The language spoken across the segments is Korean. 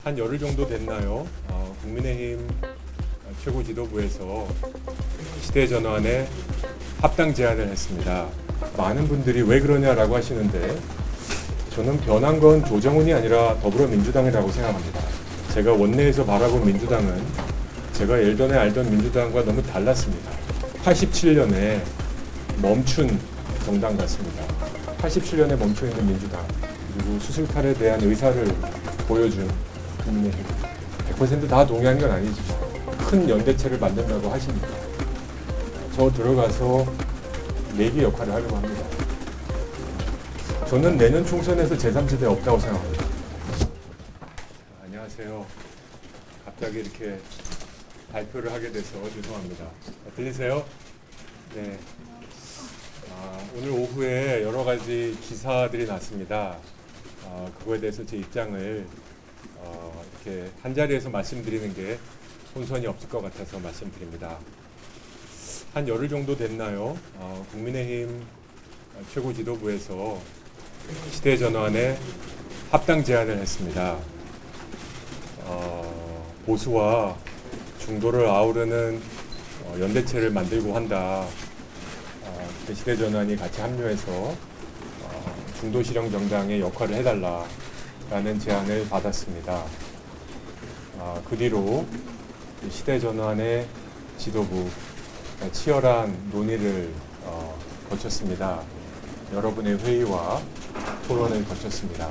한 열흘 정도 됐나요? 국민의힘 최고 지도부에서 시대 전환에 합당 제안을 했습니다. 많은 분들이 왜 그러냐라고 하시는데 저는 변한 건 조정훈이 아니라 더불어민주당이라고 생각합니다. 제가 원내에서 바라본 민주당은 제가 예전에 알던 민주당과 너무 달랐습니다. 87년에 멈춘 정당 같습니다. 87년에 멈춰있는 민주당, 그리고 수술탈에 대한 의사를 보여준 국민의힘. 100%다 동의하는 건 아니지만 큰 연대체를 만든다고 하시니까 저 들어가서 내기 역할을 하려고 합니다. 저는 내년 총선에서 제3지대 없다고 생각합니다. 안녕하세요. 갑자기 이렇게 발표를 하게 돼서 죄송합니다. 들리세요? 네. 오늘 오후에 여러 가지 기사들이 났습니다. 그거에 대해서 제 입장을 이렇게 한 자리에서 말씀드리는 게 혼선이 없을 것 같아서 말씀드립니다. 한 열흘 정도 됐나요? 국민의힘 최고 지도부에서 시대 전환에 합당 제안을 했습니다. 보수와 중도를 아우르는 연대체를 만들고 한다. 시대 전환이 같이 합류해서 중도 실형 정당의 역할을 해달라라는 제안을 받았습니다. 그 뒤로 시대 전환의 지도부 치열한 논의를 거쳤습니다. 여러분의 회의와 토론을 거쳤습니다.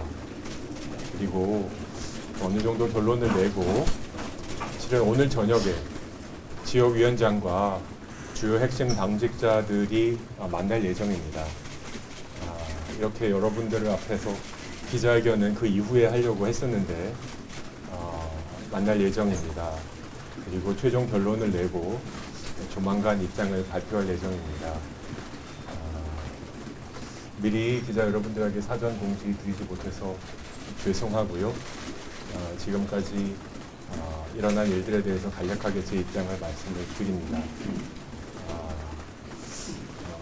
그리고 어느 정도 결론을 내고 실은 오늘 저녁에 지역위원장과 주요 핵심 당직자들이 만날 예정입니다. 이렇게 여러분들 앞에서 기자회견은 그 이후에 하려고 했었는데 만날 예정입니다. 그리고 최종 결론을 내고 조만간 입장을 발표할 예정입니다. 미리 기자 여러분들에게 사전 공지 드리지 못해서 죄송하고요. 지금까지 일어난 일들에 대해서 간략하게 제 입장을 말씀을 드립니다.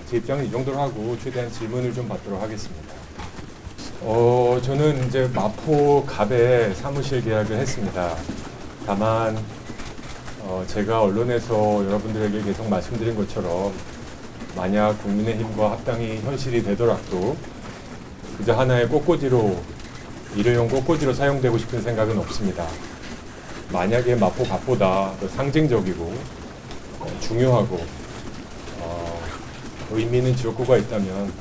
제 입장은 이 정도로 하고 최대한 질문을 좀 받도록 하겠습니다. 저는 이제 마포 갑에 사무실 계약을 했습니다. 다만 제가 언론에서 여러분들에게 계속 말씀드린 것처럼 만약 국민의힘과 합당이 현실이 되더라도 그저 하나의 꽃꽂이로 일회용 꽃꽂이로 사용되고 싶은 생각은 없습니다. 만약에 마포 갑보다 더 상징적이고 중요하고 의미 있는 지역구가 있다면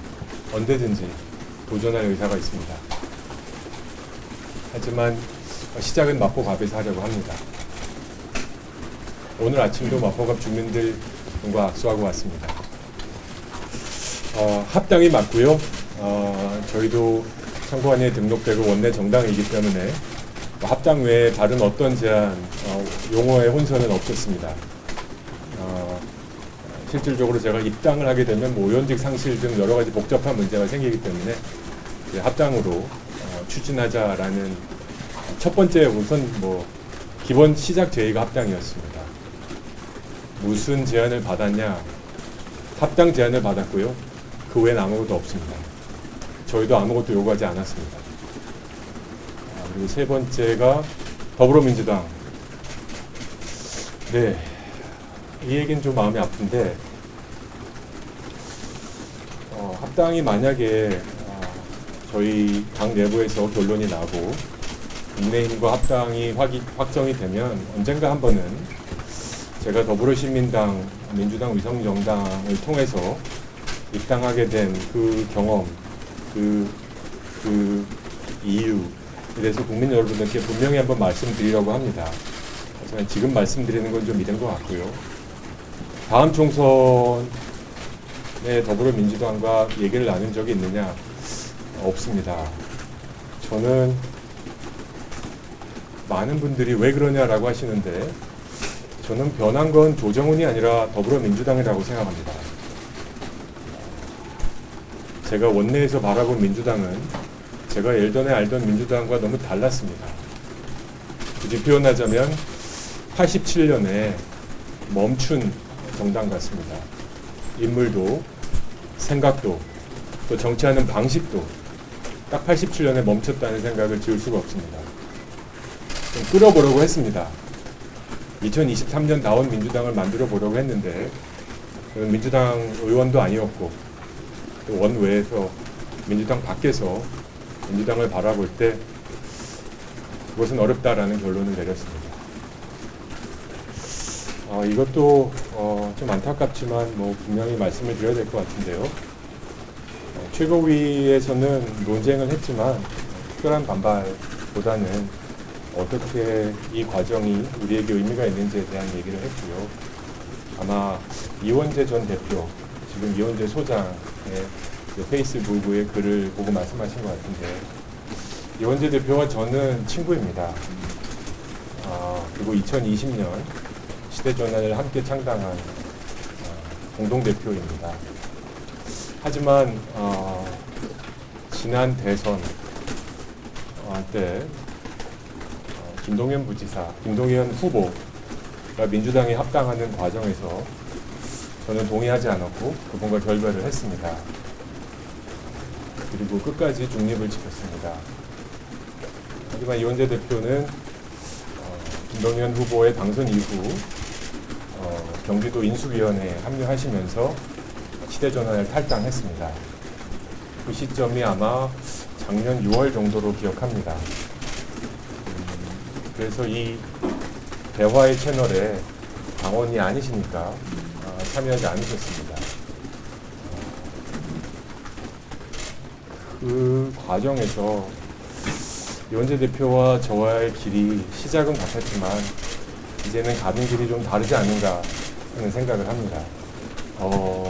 언제든지 도전할 의사가 있습니다. 하지만 시작은 마포갑에서 하려고 합니다. 오늘 아침도 마포갑 주민들과 악수하고 왔습니다. 합당이 맞고요. 저희도 선거관리에 등록되고 원내 정당이기 때문에 합당 외에 다른 어떤 제안, 용어의 혼선은 없었습니다. 실질적으로 제가 입당을 하게 되면 의원직 상실 등 여러 가지 복잡한 문제가 생기기 때문에 합당으로 추진하자라는 첫 번째 우선 기본 시작 제의가 합당이었습니다. 무슨 제안을 받았냐? 합당 제안을 받았고요. 그 외엔 아무것도 없습니다. 저희도 아무것도 요구하지 않았습니다. 그리고 세 번째가 더불어민주당. 네. 이 얘기는 좀 마음이 아픈데 합당이 만약에 저희 당 내부에서 결론이 나고 국민의힘과 합당이 확정이 되면 언젠가 한 번은 제가 더불어시민당, 민주당 위성정당을 통해서 입당하게 된 그 경험, 그 이유에 대해서 국민 여러분들께 분명히 한번 말씀드리려고 합니다. 하지만 지금 말씀드리는 건 좀 이른 것 같고요. 다음 총선에 더불어민주당과 얘기를 나눈 적이 있느냐? 없습니다. 저는 많은 분들이 왜 그러냐라고 하시는데 저는 변한 건 조정훈이 아니라 더불어민주당이라고 생각합니다. 제가 원내에서 바라본 민주당은 제가 예전에 알던 민주당과 너무 달랐습니다. 굳이 표현하자면 87년에 멈춘 정당 같습니다. 인물도 생각도 또 정치하는 방식도 딱 87년에 멈췄다는 생각을 지울 수가 없습니다. 좀 끌어보려고 했습니다. 2023년 나온 민주당을 만들어 보려고 했는데 저는 민주당 의원도 아니었고 또 원외에서 민주당 밖에서 민주당을 바라볼 때 그것은 어렵다라는 결론을 내렸습니다. 이것도 좀 안타깝지만 뭐 분명히 말씀을 드려야 될 것 같은데요. 최고위에서는 논쟁을 했지만 특별한 반발보다는 어떻게 이 과정이 우리에게 의미가 있는지에 대한 얘기를 했고요. 아마 이원재 전 대표, 지금 이원재 소장의 페이스북의 글을 보고 말씀하신 것 같은데 이원재 대표와 저는 친구입니다. 그리고 2020년 시대전환을 함께 창당한 공동대표입니다. 하지만 지난 대선 때 김동연 부지사, 김동연 후보가 민주당에 합당하는 과정에서 저는 동의하지 않았고 그분과 결별을 했습니다. 그리고 끝까지 중립을 지켰습니다. 하지만 이원재 대표는 김동연 후보의 당선 이후 경기도 인수위원회에 합류하시면서 시대전환을 탈당했습니다. 그 시점이 아마 작년 6월 정도로 기억합니다. 그래서 이 대화의 채널에 당원이 아니시니까 참여하지 않으셨습니다. 그 과정에서 이원재 대표와 저와의 길이 시작은 같았지만 이제는 가는 길이 좀 다르지 않은가 하는 생각을 합니다.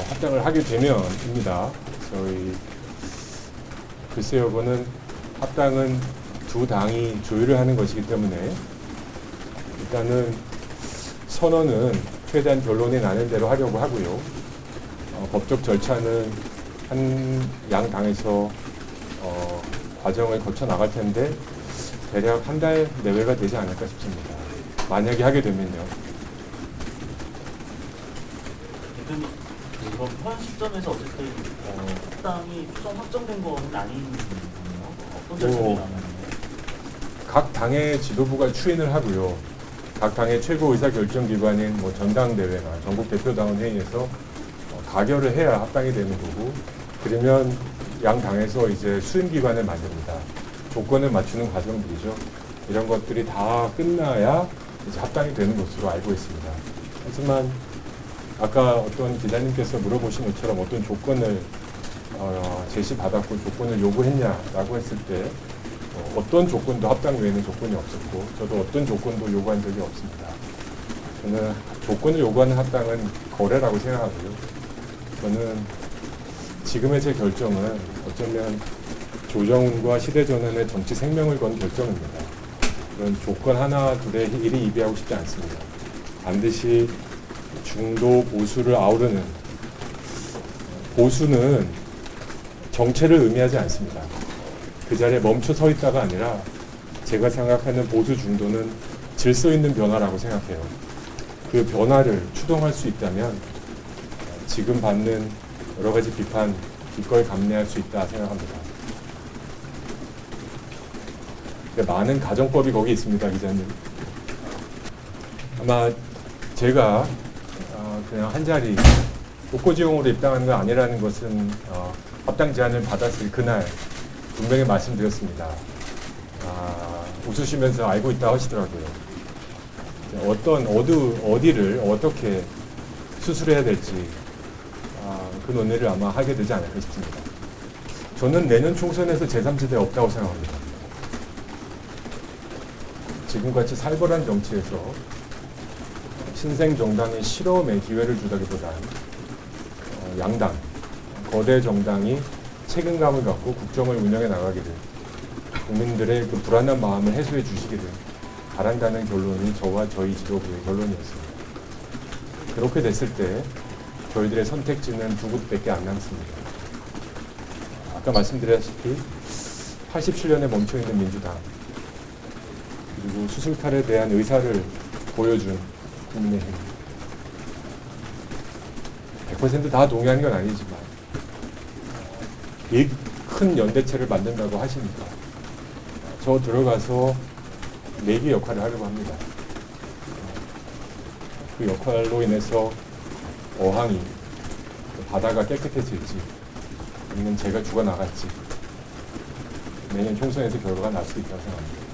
합당을 하게 되면입니다. 글쎄요, 그거는 합당은 두 당이 조율을 하는 것이기 때문에 일단은 선언은 최대한 결론이 나는 대로 하려고 하고요. 법적 절차는 양 당에서 과정을 거쳐 나갈 텐데 대략 한 달 내외가 되지 않을까 싶습니다. 만약에 하게 되면요. 그럼 현 시점에서 어쨌든 합당이 최종 확정된 건 아닌 거네요. 어떤 절차가 남았나요? 각 당의 지도부가 추인을 하고요. 각 당의 최고 의사 결정 기관인 뭐 전당대회나 전국 대표당원 회의에서 가결을 해야 합당이 되는 거고, 그러면 양 당에서 이제 수임 기관을 만듭니다. 조건을 맞추는 과정들이죠. 이런 것들이 다 끝나야 이제 합당이 되는 것으로 알고 있습니다. 하지만 아까 어떤 기자님께서 물어보신 것처럼 어떤 조건을 제시받았고 조건을 요구했냐라고 했을 때 어떤 조건도 합당 외에는 조건이 없었고 저도 어떤 조건도 요구한 적이 없습니다. 저는 조건을 요구하는 합당은 거래라고 생각하고요. 저는 지금의 제 결정은 어쩌면 조정훈과 시대전환의 정치 생명을 건 결정입니다. 그런 조건 하나 둘에 일희일비하고 싶지 않습니다. 반드시 중도 보수를 아우르는, 보수는 정체를 의미하지 않습니다. 그 자리에 멈춰 서 있다가 아니라 제가 생각하는 보수 중도는 질서 있는 변화라고 생각해요. 그 변화를 추동할 수 있다면 지금 받는 여러 가지 비판 기꺼이 감내할 수 있다 생각합니다. 많은 가정법이 거기 있습니다, 기자님. 아마 제가 그냥 한 자리 독거지용으로 입당하는 건 아니라는 것은 합당 제안을 받았을 그날 분명히 말씀드렸습니다. 웃으시면서 알고 있다 하시더라고요. 어디를 어떻게 수술해야 될지 그 논의를 아마 하게 되지 않을까 싶습니다. 저는 내년 총선에서 제3지대 없다고 생각합니다. 지금같이 살벌한 정치에서 신생 정당의 실험의 기회를 주다기보단 양당, 거대 정당이 책임감을 갖고 국정을 운영해 나가기를, 국민들의 그 불안한 마음을 해소해 주시기를 바란다는 결론이 저와 저희 지도부의 결론이었습니다. 그렇게 됐을 때 저희들의 선택지는 두 곳밖에 안 남습니다. 아까 말씀드렸다시피 87년에 멈춰있는 민주당, 그리고 수술탈에 대한 의사를 보여준 국민의힘. 100%다 동의하는 건 아니지만 이 큰 연대체를 만든다고 하시니까 저 들어가서 내기 역할을 하려고 합니다. 그 역할로 인해서 어항이 바다가 깨끗해질지 아니면 제가 죽어나갈지 내년 총선에서 결과가 날 수 있다고 생각합니다.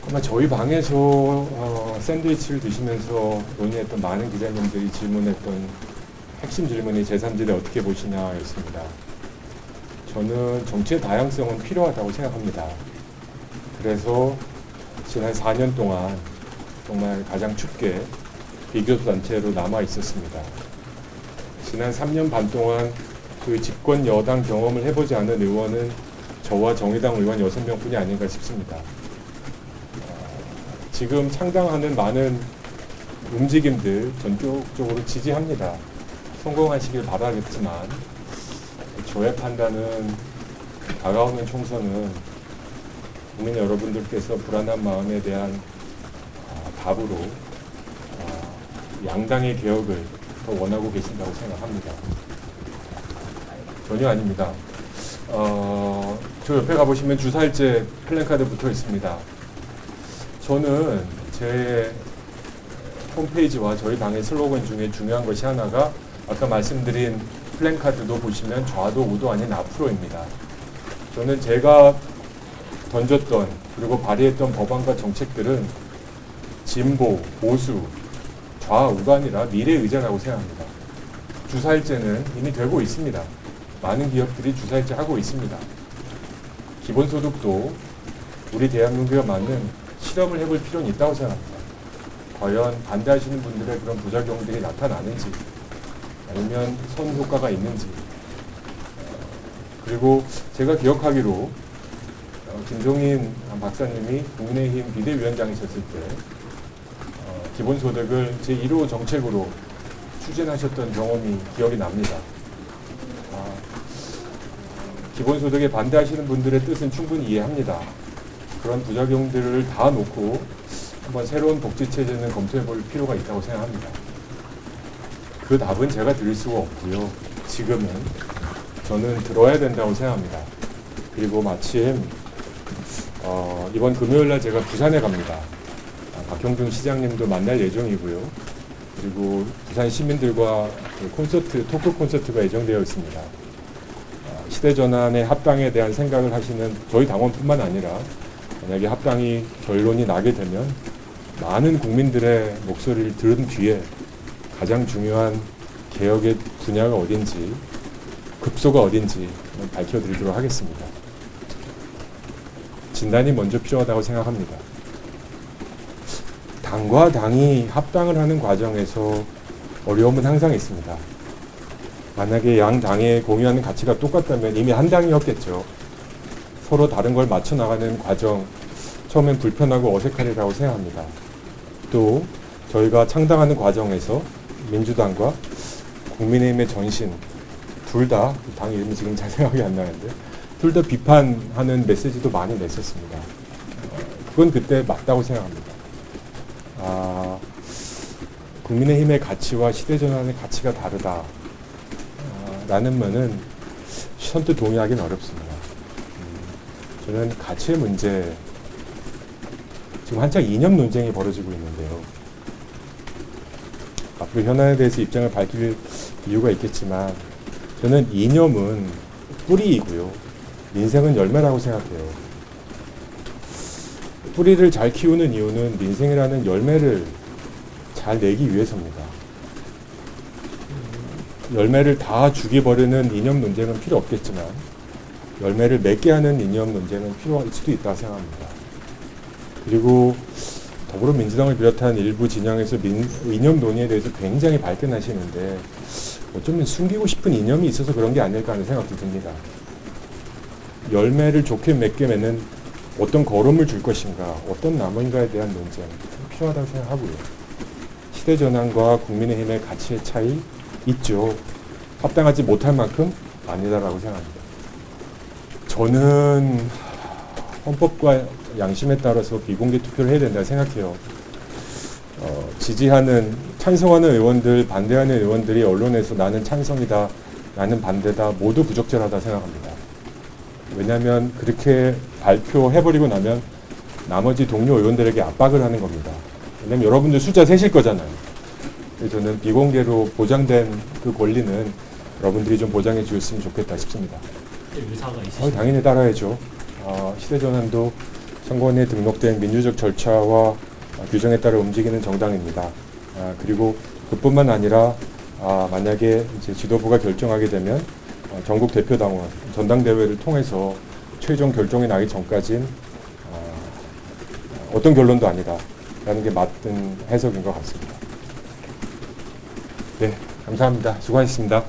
아마 저희 방에서 샌드위치를 드시면서 논의했던 많은 기자님들이 질문했던 핵심 질문이 제3지대 어떻게 보시냐였습니다. 저는 정치의 다양성은 필요하다고 생각합니다. 그래서 지난 4년 동안 정말 가장 춥게 비교섭 단체로 남아 있었습니다. 지난 3년 반 동안 그 집권 여당 경험을 해보지 않은 의원은 저와 정의당 의원 6명뿐이 아닌가 싶습니다. 지금 창당하는 많은 움직임들 전격적으로 지지합니다. 성공하시길 바라겠지만 저의 판단은 다가오는 총선은 국민 여러분들께서 불안한 마음에 대한 답으로 양당의 개혁을 더 원하고 계신다고 생각합니다. 전혀 아닙니다. 저 옆에 가보시면 주사일제 플랜카드 붙어 있습니다. 저는 제 홈페이지와 저희 당의 슬로건 중에 중요한 것이 하나가 아까 말씀드린 플랜카드도 보시면 좌도 우도 아닌 앞으로입니다. 저는 제가 던졌던 그리고 발의했던 법안과 정책들은 진보, 보수, 좌우가 아니라 미래 의제라고 생각합니다. 주사일제는 이미 되고 있습니다. 많은 기업들이 주사일제 하고 있습니다. 기본소득도 우리 대한민국에 맞는 실험을 해볼 필요는 있다고 생각합니다. 과연 반대하시는 분들의 그런 부작용들이 나타나는지 아니면 선효과가 있는지 그리고 제가 기억하기로 김종인 박사님이 국민의힘 비대위원장이셨을 때 기본소득을 제1호 정책으로 추진하셨던 경험이 기억이 납니다. 기본소득에 반대하시는 분들의 뜻은 충분히 이해합니다. 그런 부작용들을 다 놓고 한번 새로운 복지체제는 검토해 볼 필요가 있다고 생각합니다. 그 답은 제가 드릴 수가 없고요. 지금은 저는 들어야 된다고 생각합니다. 그리고 마침 이번 금요일날 제가 부산에 갑니다. 박형준 시장님도 만날 예정이고요. 그리고 부산 시민들과 토크 콘서트가 예정되어 있습니다. 시대전환의 합당에 대한 생각을 하시는 저희 당원뿐만 아니라 만약에 합당이 결론이 나게 되면 많은 국민들의 목소리를 들은 뒤에 가장 중요한 개혁의 분야가 어딘지 급소가 어딘지 밝혀드리도록 하겠습니다. 진단이 먼저 필요하다고 생각합니다. 당과 당이 합당을 하는 과정에서 어려움은 항상 있습니다. 만약에 양 당의 공유하는 가치가 똑같다면 이미 한 당이었겠죠. 서로 다른 걸 맞춰 나가는 과정, 처음엔 불편하고 어색하리라고 생각합니다. 또 저희가 창당하는 과정에서 민주당과 국민의힘의 전신 둘 다, 당 이름이 지금 잘 생각이 안 나는데 둘 다 비판하는 메시지도 많이 냈었습니다. 그건 그때 맞다고 생각합니다. 국민의힘의 가치와 시대전환의 가치가 다르다 라는 면은 선뜻 동의하기는 어렵습니다. 저는 가치의 문제, 지금 한창 이념 논쟁이 벌어지고 있는데요. 앞으로 현안에 대해서 입장을 밝힐 이유가 있겠지만 저는 이념은 뿌리이고요. 민생은 열매라고 생각해요. 뿌리를 잘 키우는 이유는 민생이라는 열매를 잘 내기 위해서입니다. 열매를 다 죽여버리는 이념 논쟁은 필요 없겠지만 열매를 맺게 하는 이념 논쟁은 필요할 수도 있다고 생각합니다. 그리고 더불어민주당을 비롯한 일부 진영에서 이념 논의에 대해서 굉장히 발끈하시는데 어쩌면 숨기고 싶은 이념이 있어서 그런 게 아닐까 하는 생각도 듭니다. 열매를 좋게 맺게 맺는 어떤 걸음을 줄 것인가, 어떤 나무인가에 대한 논쟁 필요하다고 생각하고요. 시대전환과 국민의힘의 가치의 차이 있죠. 합당하지 못할 만큼 아니다라고 생각합니다. 저는 헌법과 양심에 따라서 비공개 투표를 해야 된다고 생각해요. 지지하는, 찬성하는 의원들, 반대하는 의원들이 언론에서 나는 찬성이다, 나는 반대다 모두 부적절하다 생각합니다. 왜냐하면 그렇게 발표해버리고 나면 나머지 동료 의원들에게 압박을 하는 겁니다. 왜냐면 여러분들 숫자 세실 거잖아요. 그래서 저는 비공개로 보장된 그 권리는 여러분들이 좀 보장해 주셨으면 좋겠다 싶습니다. 의사가 있으시죠? 당연히 따라야죠. 시대전환도 선거원에 등록된 민주적 절차와 규정에 따라 움직이는 정당입니다. 그리고 그뿐만 아니라 만약에 이제 지도부가 결정하게 되면 전국 대표당원 전당대회를 통해서 최종 결정이 나기 전까지는 어떤 결론도 아니다라는 게 맞는 해석인 것 같습니다. 네, 감사합니다. 수고하셨습니다.